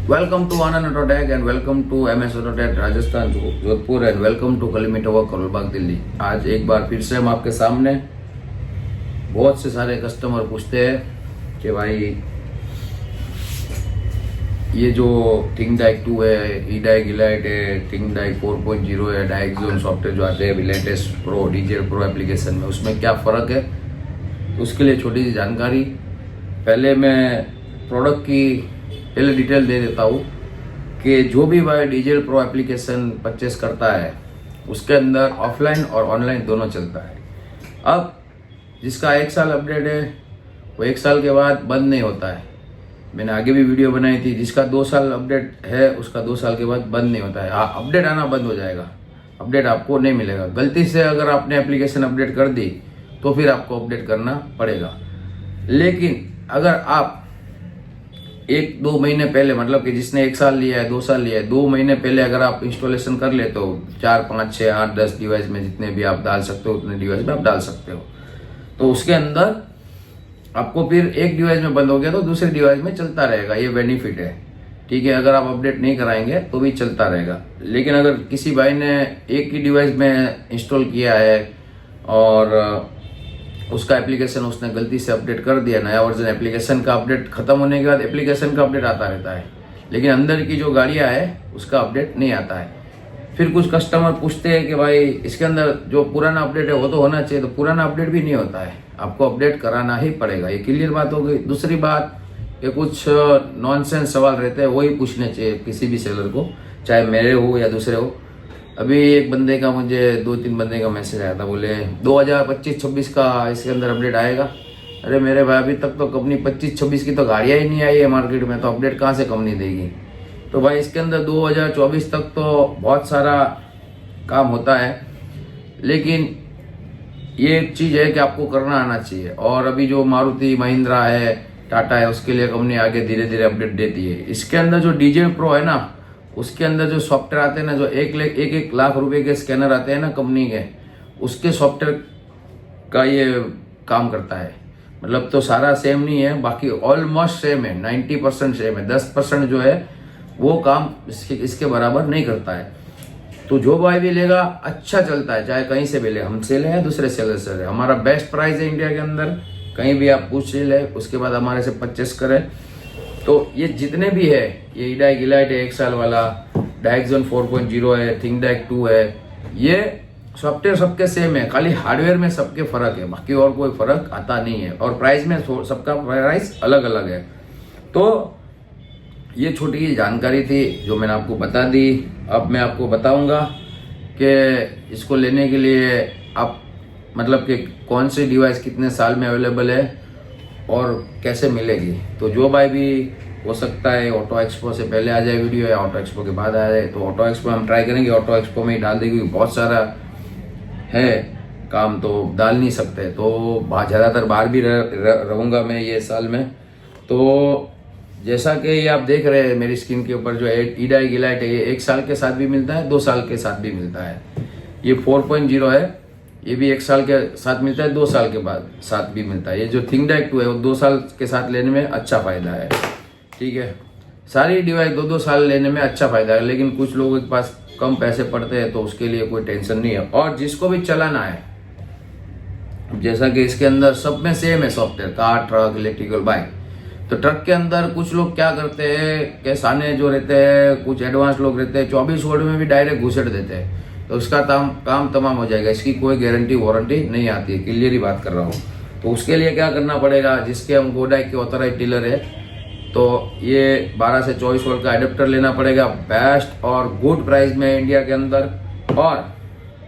Welcome to Anand Autotech and welcome to MS Autotech Rajasthan Jodhpur and welcome to Kalimi tower Karol Bagh Delhi. आज एक बार फिर से हम आपके सामने। बहुत से सारे कस्टमर पूछते हैं कि भाई ये जो थिंग डाइक 2 है, ई डाइक इलाइट है, थिंग डाइक 4.0 है, डाइकजोन सॉफ्टवेयर जो आते हैं अभी latest pro DJ pro application में, उसमें क्या फ़र्क है, तो उसके लिए छोटी सी जानकारी। पहले मैं प्रोडक्ट की पहले डिटेल दे देता हूँ कि जो भी भाई डीजे प्रो एप्लीकेशन परचेस करता है उसके अंदर ऑफलाइन और ऑनलाइन दोनों चलता है। अब जिसका 1 साल अपडेट है वो 1 साल के बाद बंद नहीं होता है। मैंने आगे भी वीडियो बनाई थी, जिसका 2 साल अपडेट है उसका 2 साल के बाद बंद नहीं होता है। अपडेट आना बंद हो जाएगा, अपडेट आपको नहीं मिलेगा। गलती से अगर आपने एप्लीकेशन अपडेट कर दी तो फिर आपको अपडेट करना पड़ेगा। लेकिन अगर आप 1-2 महीने पहले, मतलब कि जिसने 1 साल लिया है 2 साल लिया है, 2 महीने पहले अगर आप इंस्टॉलेशन कर लेते हो 4, 5, 6, 8, 10 डिवाइस में, जितने भी आप डाल सकते हो उतने डिवाइस में आप डाल सकते हो, तो उसके अंदर आपको फिर एक डिवाइस में बंद हो गया तो दूसरे डिवाइस में चलता रहेगा। ये बेनिफिट है, ठीक है। अगर आप अपडेट नहीं कराएंगे तो भी चलता रहेगा। लेकिन अगर किसी भाई ने एक ही डिवाइस में इंस्टॉल किया है और उसका एप्लीकेशन उसने गलती से अपडेट कर दिया, नया वर्जन एप्लीकेशन का अपडेट खत्म होने के बाद एप्लीकेशन का अपडेट आता रहता है, लेकिन अंदर की जो गाड़ियां है उसका अपडेट नहीं आता है। फिर कुछ कस्टमर पूछते हैं कि भाई इसके अंदर जो पुराना अपडेट है वो तो होना चाहिए, तो पुराना अपडेट भी नहीं होता है, आपको अपडेट कराना ही पड़ेगा। ये क्लियर बात हो गई। दूसरी बात, ये कुछ नॉनसेंस सवाल रहते हैं वही पूछने चाहिए किसी भी सेलर को, चाहे मेरे हो या दूसरे हो। अभी एक बंदे का, मुझे 2-3 बंदे का मैसेज आया था, बोले 2025-26 का इसके अंदर अपडेट आएगा। अरे मेरे भाई, अभी तक तो कंपनी 25-26 की तो गाड़ियाँ ही नहीं आई है मार्केट में, तो अपडेट कहाँ से कंपनी देगी। तो भाई इसके अंदर 2024 तक तो बहुत सारा काम होता है, लेकिन ये एक चीज़ है कि आपको करना आना चाहिए। और अभी जो मारुति महिंद्रा है, टाटा है, उसके लिए कंपनी आगे धीरे धीरे अपडेट देती है। इसके अंदर जो डीजे प्रो है ना, उसके अंदर जो सॉफ्टवेयर आते हैं ना, जो 1 लाख रुपए के स्कैनर आते हैं ना कंपनी के, उसके सॉफ्टवेयर का ये काम करता है। मतलब तो सारा सेम नहीं है, बाकी ऑलमोस्ट सेम है, 90% सेम है। 10% जो है वो काम इसके बराबर नहीं करता है। तो जो भाई भी लेगा अच्छा चलता है, चाहे कहीं से भी ले, हमसे ले या दूसरे सेलर से ले। हमारा बेस्ट प्राइस है इंडिया के अंदर, कहीं भी आप पूछ ले, उसके बाद हमारे से परचेस करें। तो ये जितने भी है, ये ई डाइक इलाइट है 1 साल वाला, डाइकजोन 4.0 है, थिंग डाइक 2 है, ये सॉफ्टवेयर सबके सेम है, खाली हार्डवेयर में सबके फर्क है, बाकी और कोई फर्क आता नहीं है। और प्राइस में सबका प्राइस अलग अलग है। तो ये छोटी जानकारी थी जो मैंने आपको बता दी। अब मैं आपको बताऊंगा कि इसको लेने के लिए आप, मतलब कि कौन सी डिवाइस कितने साल में अवेलेबल है और कैसे मिलेगी। तो जो भाई भी हो सकता है ऑटो एक्सपो से पहले आ जाए वीडियो या ऑटो एक्सपो के बाद आ जाए, तो ऑटो एक्सपो हम ट्राई करेंगे, ऑटो एक्सपो में ही डाल देंगे, क्योंकि बहुत सारा है काम तो डाल नहीं सकते। तो ज़्यादातर बाहर भी रहूँगा मैं ये साल में। तो जैसा कि ये आप देख रहे हैं मेरी स्क्रीन के ऊपर, जो ई डाइक इलाइट है, ये 1 साल के साथ भी मिलता है, 2 साल के साथ भी मिलता है। ये 4.0 है, ये भी 1 साल के साथ मिलता है, 2 साल के बाद साथ भी मिलता है। ये जो थिंग डाइक 2 है वो 2 साल के साथ लेने में अच्छा फायदा है, ठीक है। सारी डिवाइस 2-2 साल लेने में अच्छा फायदा है, लेकिन कुछ लोगों के पास कम पैसे पड़ते हैं तो उसके लिए कोई टेंशन नहीं है। और जिसको भी चलाना है, जैसा कि इसके अंदर सब में सेम है software, car, truck, electrical bike. तो ट्रक के अंदर कुछ लोग क्या करते हैं, किसाने जो रहते हैं, कुछ एडवांस लोग रहते हैं, 24 वोल्ट में भी डायरेक्ट घुसेड़ देते हैं, तो उसका काम तमाम हो जाएगा। इसकी कोई गारंटी वारंटी नहीं आती है, क्लियर ही बात कर रहा हूँ। तो उसके लिए क्या करना पड़ेगा, जिसके हम गोडाइक के ऑथराइज डीलर है, तो ये 12 से 24 वोल्ट का एडेप्टर लेना पड़ेगा, बेस्ट और गुड प्राइस में इंडिया के अंदर। और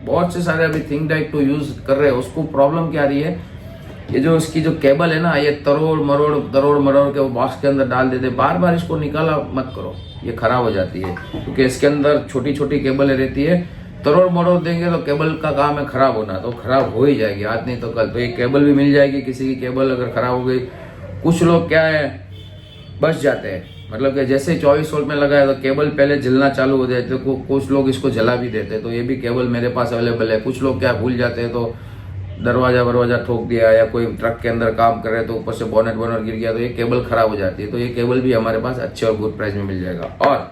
बहुत से सारे अभी थिंग डाइक 2 यूज कर रहे हैं, उसको प्रॉब्लम क्या आ रही है, ये जो इसकी जो केबल है ना, ये तरोड़ मरोड़ के वो बॉक्स के अंदर डाल देते, बार बार इसको निकाला मत करो, ये खराब हो जाती है, क्योंकि इसके अंदर छोटी छोटी केबल रहती है। तरोड़ मरोड़ देंगे तो केबल का काम है खराब होना, तो खराब हो ही जाएगी, आज नहीं तो कल। तो ये केबल भी मिल जाएगी, किसी की केबल अगर खराब हो गई। कुछ लोग क्या है, बच जाते हैं, मतलब कि जैसे 24 वोल्ट में लगाया तो केबल पहले जलना चालू हो जाए, तो कुछ लोग इसको जला भी देते हैं। तो ये भी केबल मेरे पास अवेलेबल है। कुछ लोग क्या भूल जाते हैं तो दरवाजा वरवाजा ठोक दिया या कोई ट्रक के अंदर काम कर रहे तो ऊपर से बोनेट गिर गया तो ये केबल खराब हो जाती है। तो ये केबल भी हमारे पास अच्छे और गुड प्राइस में मिल जाएगा। और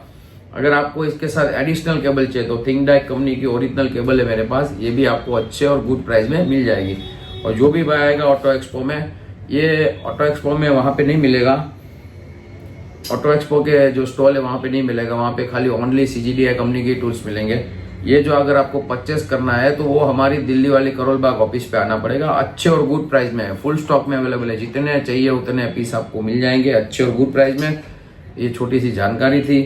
अगर आपको इसके साथ एडिशनल केबल चाहिए तो थिंगडाई कंपनी की ओरिजिनल केबल है मेरे पास, ये भी आपको अच्छे और गुड प्राइस में मिल जाएगी। और जो भी भाई आएगा ऑटो एक्सपो में, ये ऑटो एक्सपो में वहां पे नहीं मिलेगा, ऑटो एक्सपो के जो स्टॉल है वहां पे नहीं मिलेगा, वहां पे खाली ओनली CGDI कंपनी के टूल्स मिलेंगे। ये जो अगर आपको परचेस करना है तो वो हमारी दिल्ली वाली करोल बाग ऑफिस पे आना पड़ेगा। अच्छे और गुड प्राइस में है, फुल स्टॉक में अवेलेबल है, जितने चाहिए उतने पीस आपको मिल जाएंगे अच्छे और गुड प्राइस में। ये छोटी सी जानकारी थी।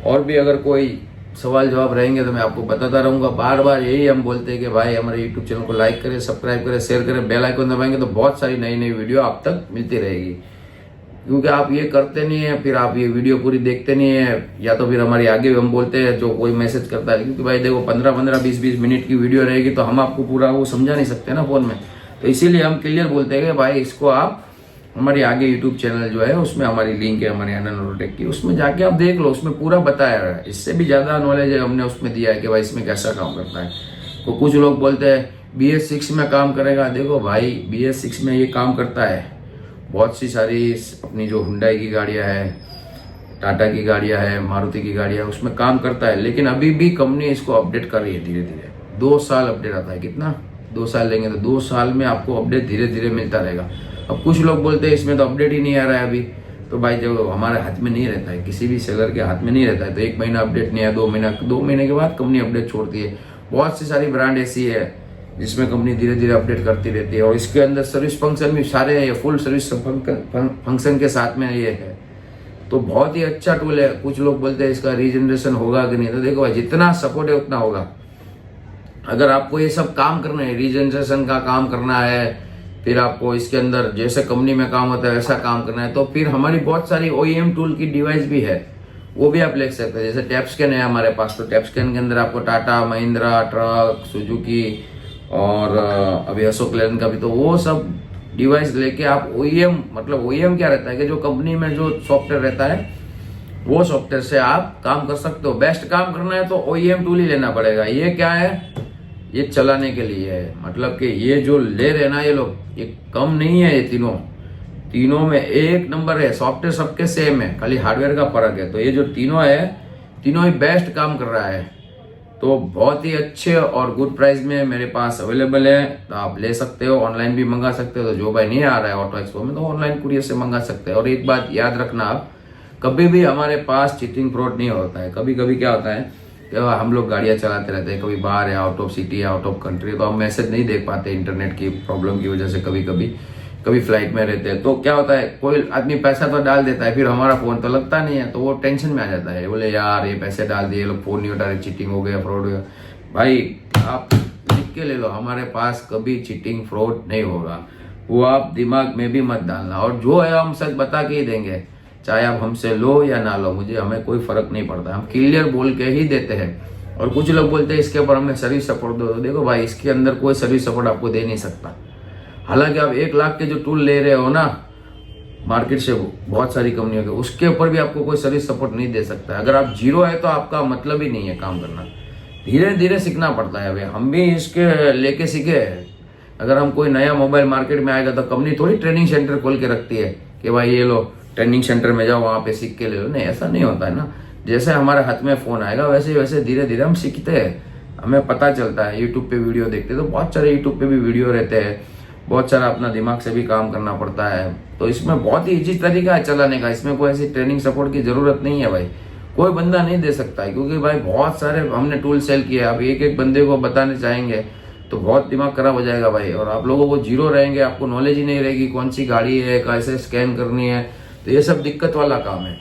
और भी अगर कोई सवाल जवाब रहेंगे तो मैं आपको बताता रहूंगा। बार बार यही हम बोलते हैं कि भाई हमारे यूट्यूब चैनल को लाइक करें, सब्सक्राइब करें, शेयर करें, बेल आइकन दबाएंगे तो बहुत सारी नई नई वीडियो आप तक मिलती रहेगी। क्योंकि आप ये करते नहीं है, फिर आप ये वीडियो पूरी देखते नहीं है, या तो फिर हमारी आगे हम बोलते हैं जो कोई मैसेज करता है, क्योंकि भाई देखो 15-15, 20-20 मिनट की वीडियो रहेगी तो हम आपको पूरा वो समझा नहीं सकते ना फोन में। तो इसीलिए हम क्लियर बोलते हैं कि भाई इसको आप हमारे आगे यूट्यूब चैनल जो है उसमें हमारी लिंक है हमारे आनंद ऑटोटेक की, उसमें जाके आप देख लो, उसमें पूरा बताया है। इससे भी ज्यादा नॉलेज है हमने उसमें दिया है कि भाई इसमें कैसा काम करता है। तो कुछ लोग बोलते हैं BS6 में काम करेगा, देखो भाई BS6 में ये काम करता है। बहुत सी सारी अपनी जो हुंडई की गाड़ियां है, टाटा की गाड़ियां है, मारुति की गाड़ियां है, उसमें काम करता है। लेकिन अभी भी कंपनी इसको अपडेट कर रही है धीरे धीरे। 2 साल अपडेट आता है, कितना 2 साल लेंगे तो 2 साल में आपको अपडेट धीरे धीरे मिलता रहेगा। अब कुछ लोग बोलते हैं इसमें तो अपडेट ही नहीं आ रहा है अभी, तो भाई जो हमारे हाथ में नहीं रहता है, किसी भी सेलर के हाथ में नहीं रहता है, तो 1 महीना अपडेट नहीं आया, 2 महीने के बाद कंपनी अपडेट छोड़ती है। बहुत सी सारी ब्रांड ऐसी है जिसमें कंपनी धीरे धीरे अपडेट करती रहती है। और इसके अंदर सर्विस फंक्शन भी सारे है, फुल सर्विस फंक्शन के साथ में ये है। तो बहुत ही अच्छा टूल है। कुछ लोग बोलते हैं इसका रीजनरेशन होगा कि नहीं, तो देखो भाई जितना सपोर्ट है उतना होगा। अगर आपको ये सब काम करना है, रीजनरेशन का काम करना है, फिर आपको इसके अंदर जैसे कंपनी में काम होता है वैसा काम करना है, तो फिर हमारी बहुत सारी OEM टूल की डिवाइस भी है, वो भी आप ले सकते हैं। जैसे टैपस्कैन है हमारे पास, तो टैपस्कैन के अंदर आपको टाटा, महिंद्रा, ट्रक, सुजुकी और अभी अशोक लेलैंड का भी, तो वो सब डिवाइस लेके आप OEM, मतलब OEM क्या रहता है कि जो कंपनी में जो सॉफ्टवेयर रहता है वो सॉफ्टवेयर से आप काम कर सकते हो। बेस्ट काम करना है तो OEM टूल ही लेना पड़ेगा। ये क्या है, ये चलाने के लिए है, मतलब कि ये जो ले रहे ना ये लोग, ये कम नहीं है, ये तीनों में 1 नंबर है। सॉफ्टवेयर सबके सेम है, खाली हार्डवेयर का फर्क है। तो ये जो तीनों है, तीनों ही बेस्ट काम कर रहा है। तो बहुत ही अच्छे और गुड प्राइस में मेरे पास अवेलेबल है, तो आप ले सकते हो, ऑनलाइन भी मंगा सकते हो। तो जो भाई नहीं आ रहा है ऑटो एक्सपो में तो ऑनलाइन कुरियर से मंगा सकते हैं। और एक बात याद रखना आप, कभी भी हमारे पास चीटिंग फ्रॉड नहीं होता है। कभी कभी क्या होता है, हम लोग गाड़ियां चलाते रहते हैं, कभी बाहर है, आउट ऑफ सिटी है, आउट ऑफ कंट्री, तो हम मैसेज नहीं देख पाते इंटरनेट की प्रॉब्लम की वजह से। कभी फ्लाइट में रहते हैं तो क्या होता है, कोई आदमी पैसा तो डाल देता है, फिर हमारा फोन तो लगता नहीं है, तो वो टेंशन में आ जाता है, बोले यार ये पैसे डाल दिए, लोग फोन नहीं उठा रहे, चीटिंग हो गया, फ्रॉड हो गया। भाई आप लिख के ले लो, हमारे पास कभी चीटिंग फ्रॉड नहीं होगा, वो आप दिमाग में भी मत डालना। और जो है हम सच बता के ही देंगे, चाहे आप हमसे लो या ना लो, हमें कोई फर्क नहीं पड़ता, हम क्लियर बोल के ही देते हैं। और कुछ लोग बोलते हैं इसके ऊपर हमें सर्विस सपोर्ट दो, तो देखो भाई इसके अंदर कोई सर्विस सपोर्ट आपको दे नहीं सकता। हालांकि आप 1 लाख के जो टूल ले रहे हो ना मार्केट से, बहुत सारी कंपनियों के, उसके ऊपर भी आपको कोई सर्विस सपोर्ट नहीं दे सकता। अगर आप जीरो है तो आपका मतलब ही नहीं है काम करना, धीरे धीरे सीखना पड़ता है। भाई हम भी इसके लेके सीखे। अगर हम कोई नया मोबाइल मार्केट में आएगा तो कंपनी थोड़ी ट्रेनिंग सेंटर खोल के रखती है कि भाई ये लो ट्रेनिंग सेंटर में जाओ, वहां पे सीख के ले लो। नहीं, ऐसा नहीं होता है ना। जैसे हमारे हाथ में फोन आएगा वैसे वैसे धीरे धीरे हम सीखते हैं, हमें पता चलता है। यूट्यूब पे वीडियो देखते हैं तो बहुत सारे यूट्यूब पे भी वीडियो रहते हैं, बहुत सारा अपना दिमाग से भी काम करना पड़ता है। तो इसमें बहुत ही इजी तरीका है चलाने का, इसमें कोई ऐसी ट्रेनिंग सपोर्ट की जरूरत नहीं है भाई, कोई बंदा नहीं दे सकता है। क्योंकि भाई बहुत सारे हमने टूल सेल किए, अब एक एक बंदे को बताने चाहेंगे तो बहुत दिमाग खराब हो जाएगा भाई। और आप लोगों को जीरो रहेंगे, आपको नॉलेज ही नहीं रहेगी कौन सी गाड़ी है, कैसे स्कैन करनी है, तो ये सब दिक्कत वाला काम है।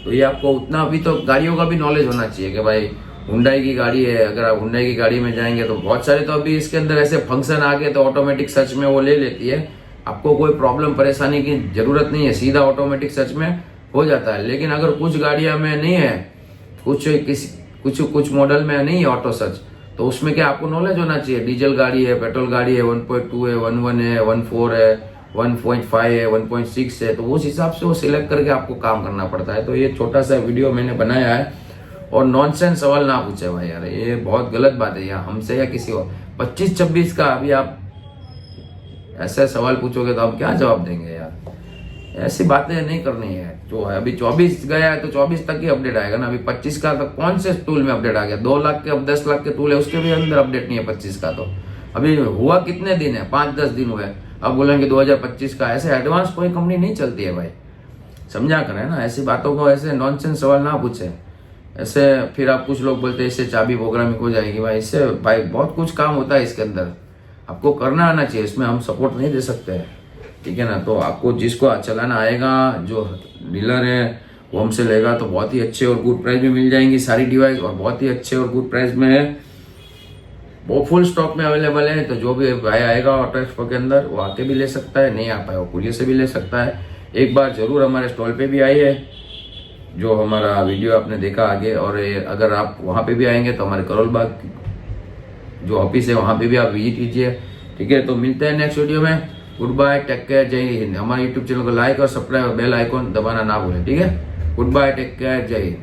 तो ये आपको उतना अभी तो गाड़ियों का भी नॉलेज होना चाहिए कि भाई हुंडई की गाड़ी है, अगर आप हुंडई की गाड़ी में जाएंगे तो बहुत सारे तो अभी इसके अंदर ऐसे फंक्शन आ गए तो ऑटोमेटिक सर्च में वो ले लेती है, आपको कोई प्रॉब्लम परेशानी की जरूरत नहीं है, सीधा ऑटोमेटिक सर्च में हो जाता है। लेकिन अगर कुछ गाड़ियां में नहीं है, कुछ मॉडल में नहीं है ऑटो सर्च, तो उसमें क्या आपको नॉलेज होना चाहिए। डीजल गाड़ी है, पेट्रोल गाड़ी है, 1.2 है, 1.1 है, 1.4 है, 1.5 है, 1.6 है, तो उस हिसाब से वो सिलेक्ट करके आपको काम करना पड़ता है। तो ये छोटा सा वीडियो मैंने बनाया है। और नॉनसेंस सवाल ना पूछे भाई यार, ये बहुत गलत बात है, या हमसे या किसी और। 25-26 का अभी आप ऐसे सवाल पूछोगे तो हम क्या जवाब देंगे यार। ऐसी बातें नहीं करनी है। जो है अभी 24 गया है तो 24 तक ही अपडेट आएगा ना। अभी 25 का तो कौन से टूल में अपडेट आ गया? 2 लाख के अब 10 लाख के टूल है, उसके भी अंदर अपडेट नहीं है 25 का। तो अभी हुआ कितने दिन है? 5-10 दिन हुए। अब बोलेंगे 2025 का। ऐसे एडवांस कोई कंपनी नहीं चलती है भाई, समझा करें ना। ऐसी बातों को, ऐसे नॉनसेंस सवाल ना पूछे। ऐसे फिर आप कुछ लोग बोलते हैं इससे चाबी प्रोग्रामिंग हो जाएगी। भाई इससे भाई बहुत कुछ काम होता है इसके अंदर, आपको करना आना चाहिए। इसमें हम सपोर्ट नहीं दे सकते हैं, ठीक है ना। तो आपको जिसको चलाना आएगा, जो डीलर है वो हमसे लेगा तो बहुत ही अच्छे और गुड प्राइस में मिल जाएंगी सारी डिवाइस, और बहुत ही अच्छे और गुड प्राइस में है। वो फुल स्टॉक में अवेलेबल है। तो जो भी भाई आएगा ऑटो एक्सपो के अंदर वो आके भी ले सकता है, नहीं आ पाए वो कुरियर से भी ले सकता है। एक बार जरूर हमारे स्टॉल पे भी आइए, जो हमारा वीडियो आपने देखा आगे। और अगर आप वहाँ पे भी आएंगे तो हमारे करोल बाग जो ऑफिस है वहाँ पे भी आप विजिट कीजिए, ठीक है। तो मिलते हैं नेक्स्ट वीडियो में। गुड बाय, टेक केयर, जय हिंद। हमारे यूट्यूब चैनल को लाइक और सब्सक्राइब और बेल आइकॉन दबाना ना भूलें, ठीक है। गुड बाय, टेक केयर, जय हिंद।